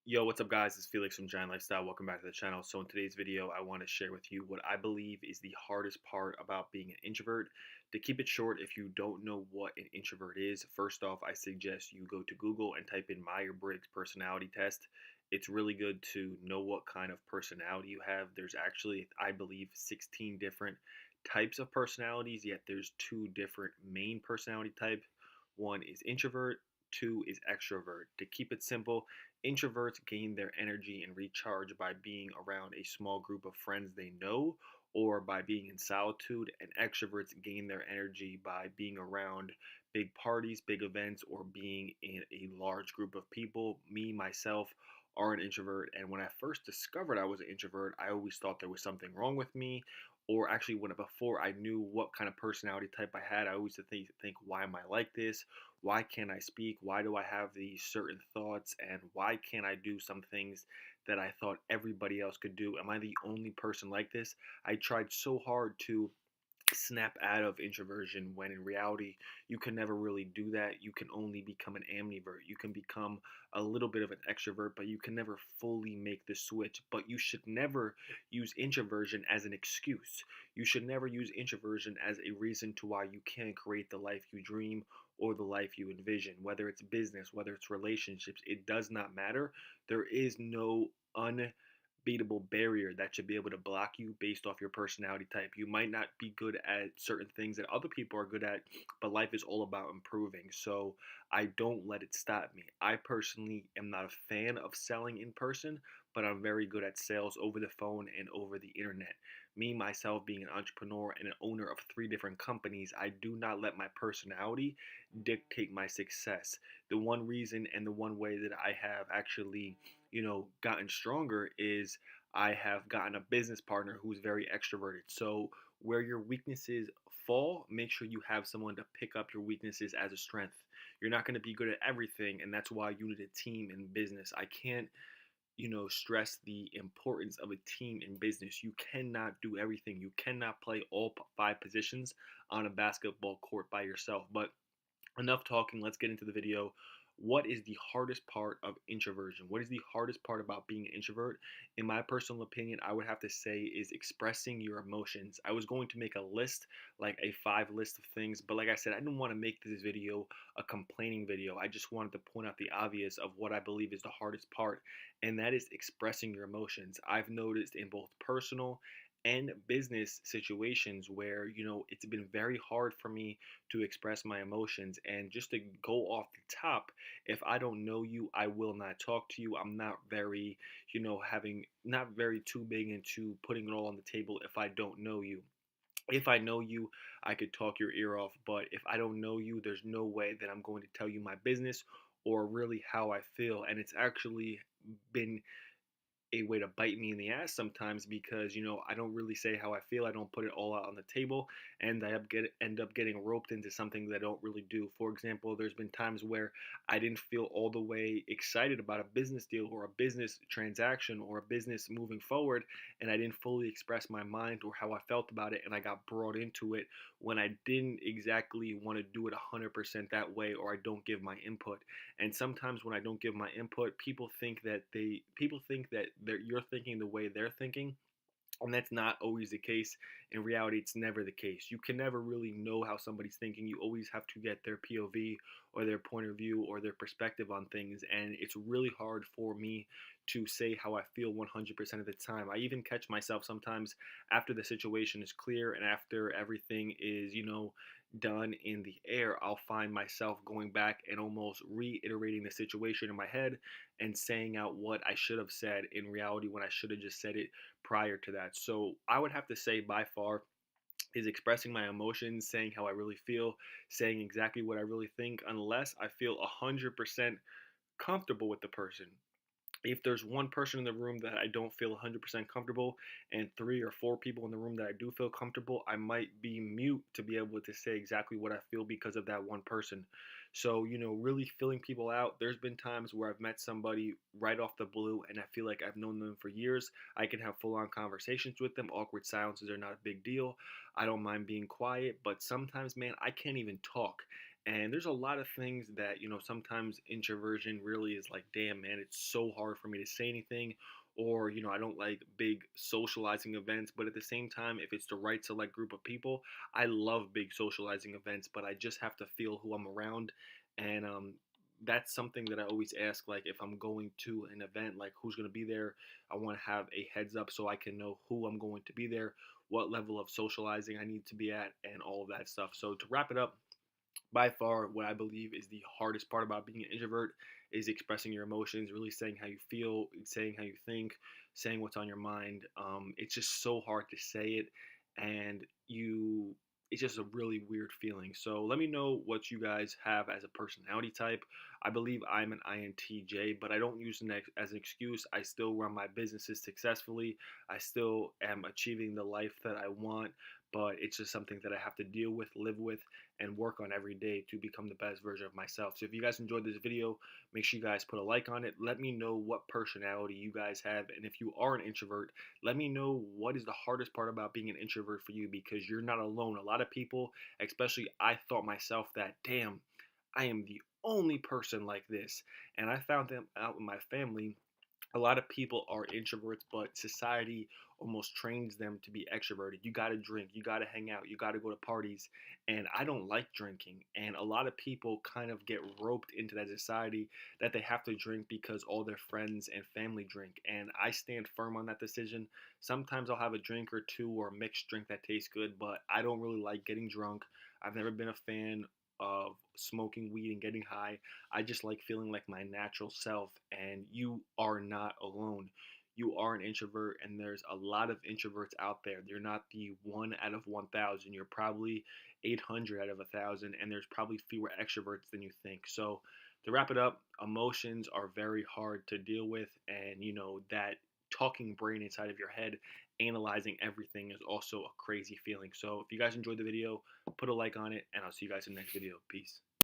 Yo, what's up guys? It's Felix from Giant Lifestyle. Welcome back to the channel. So in today's video, I want to share with you what I believe is the hardest part about being an introvert. To keep it short, if you don't know what an introvert is, first off, I suggest you go to Google and type in Myers-Briggs personality test. It's really good to know what kind of personality you have. There's actually, I believe, 16 different types of personalities, yet there's two different main personality types. One is introvert, two is extrovert. To keep it simple, introverts gain their energy and recharge by being around a small group of friends they know or by being in solitude, and extroverts gain their energy by being around big parties, big events, or being in a large group of people. Me, myself, are an introvert, and when I first discovered I was an introvert, I always thought there was something wrong with me. Or actually, when before I knew what kind of personality type I had, I always think, why am I like this? Why can't I speak? Why do I have these certain thoughts? And why can't I do some things that I thought everybody else could do? Am I the only person like this? I tried so hard to snap out of introversion when in reality you can never really do that. You can only become an ambivert. You can become a little bit of an extrovert, but you can never fully make the switch. But you should never use introversion as an excuse. You should never use introversion as a reason to why you can't create the life you dream or the life you envision. Whether it's business, whether it's relationships, it does not matter. There is no unbeatable barrier that should be able to block you based off your personality type. You might not be good at certain things that other people are good at, but life is all about improving. So I don't let it stop me. I personally am not a fan of selling in person, but I'm very good at sales over the phone and over the internet. Me, myself, being an entrepreneur and an owner of three different companies, I do not let my personality dictate my success. The one reason and the one way that I have actually gotten stronger is I have gotten a business partner who's very extroverted. So where your weaknesses fall, make sure you have someone to pick up your weaknesses as a strength. You're not going to be good at everything, and that's why you need a team in business. I can't stress the importance of a team in business. You cannot do everything. You cannot play all five positions on a basketball court by yourself. But enough talking, let's get into the video. What is the hardest part of introversion? What is the hardest part about being an introvert? In my personal opinion, I would have to say is expressing your emotions. I was going to make a list, like a five list of things, but like I said, I didn't want to make this video a complaining video. I just wanted to point out the obvious of what I believe is the hardest part, and that is expressing your emotions. I've noticed in both personal and business situations where it's been very hard for me to express my emotions. And just to go off the top, if I don't know you, I will not talk to you. I'm not very, having not very too big into putting it all on the table if I don't know you. If I know you, I could talk your ear off, but if I don't know you, there's no way that I'm going to tell you my business or really how I feel. And it's actually been a way to bite me in the ass sometimes because I don't really say how I feel. I don't put it all out on the table, and end up getting roped into something that I don't really do. For example, there's been times where I didn't feel all the way excited about a business deal or a business transaction or a business moving forward, and I didn't fully express my mind or how I felt about it, and I got brought into it when I didn't exactly want to do it 100% that way, or I don't give my input. And sometimes when I don't give my input, people think that you're thinking the way they're thinking, and that's not always the case. In reality, it's never the case. You can never really know how somebody's thinking. You always have to get their POV or their point of view or their perspective on things. And it's really hard for me to say how I feel 100% of the time. I even catch myself sometimes after the situation is clear and after everything is, done in the air, I'll find myself going back and almost reiterating the situation in my head and saying out what I should have said in reality when I should have just said it prior to that. So I would have to say by far is expressing my emotions, saying how I really feel, saying exactly what I really think, unless I feel 100% comfortable with the person. If there's one person in the room that I don't feel 100% comfortable and three or four people in the room that I do feel comfortable, I might be mute to be able to say exactly what I feel because of that one person. So, really filling people out. There's been times where I've met somebody right off the blue and I feel like I've known them for years. I can have full on conversations with them. Awkward silences are not a big deal. I don't mind being quiet, but sometimes, man, I can't even talk. And there's a lot of things that, sometimes introversion really is like, damn, man, it's so hard for me to say anything. Or, I don't like big socializing events. But at the same time, if it's the right select group of people, I love big socializing events, but I just have to feel who I'm around. And that's something that I always ask, like, if I'm going to an event, like, who's going to be there? I want to have a heads up so I can know who I'm going to be there, what level of socializing I need to be at, and all of that stuff. So to wrap it up, by far what I believe is the hardest part about being an introvert is expressing your emotions, really saying how you feel, saying how you think, saying what's on your mind. It's just so hard to say it, and it's just a really weird feeling. So let me know what you guys have as a personality type. I believe I'm an INTJ, but I don't use it as an excuse. I still run my businesses successfully. I still am achieving the life that I want, but it's just something that I have to deal with, live with, and work on every day to become the best version of myself. So if you guys enjoyed this video, make sure you guys put a like on it. Let me know what personality you guys have. And if you are an introvert, let me know what is the hardest part about being an introvert for you, because you're not alone. A lot of people, especially I thought myself that, damn, I am the only person like this. And I found them out in my family. A lot of people are introverts, but society almost trains them to be extroverted. You got to drink, you got to hang out, you got to go to parties. And I don't like drinking. And a lot of people kind of get roped into that society that they have to drink because all their friends and family drink. And I stand firm on that decision. Sometimes I'll have a drink or two or a mixed drink that tastes good, but I don't really like getting drunk. I've never been a fan of smoking weed and getting high. I just like feeling like my natural self, and you are not alone. You are an introvert, and there's a lot of introverts out there. You're not the 1 out of 1,000. You're probably 800 out of 1,000, and there's probably fewer extroverts than you think. So, to wrap it up, emotions are very hard to deal with, and that talking brain inside of your head analyzing everything is also a crazy feeling. So, if you guys enjoyed the video, put a like on it, and I'll see you guys in the next video. Peace.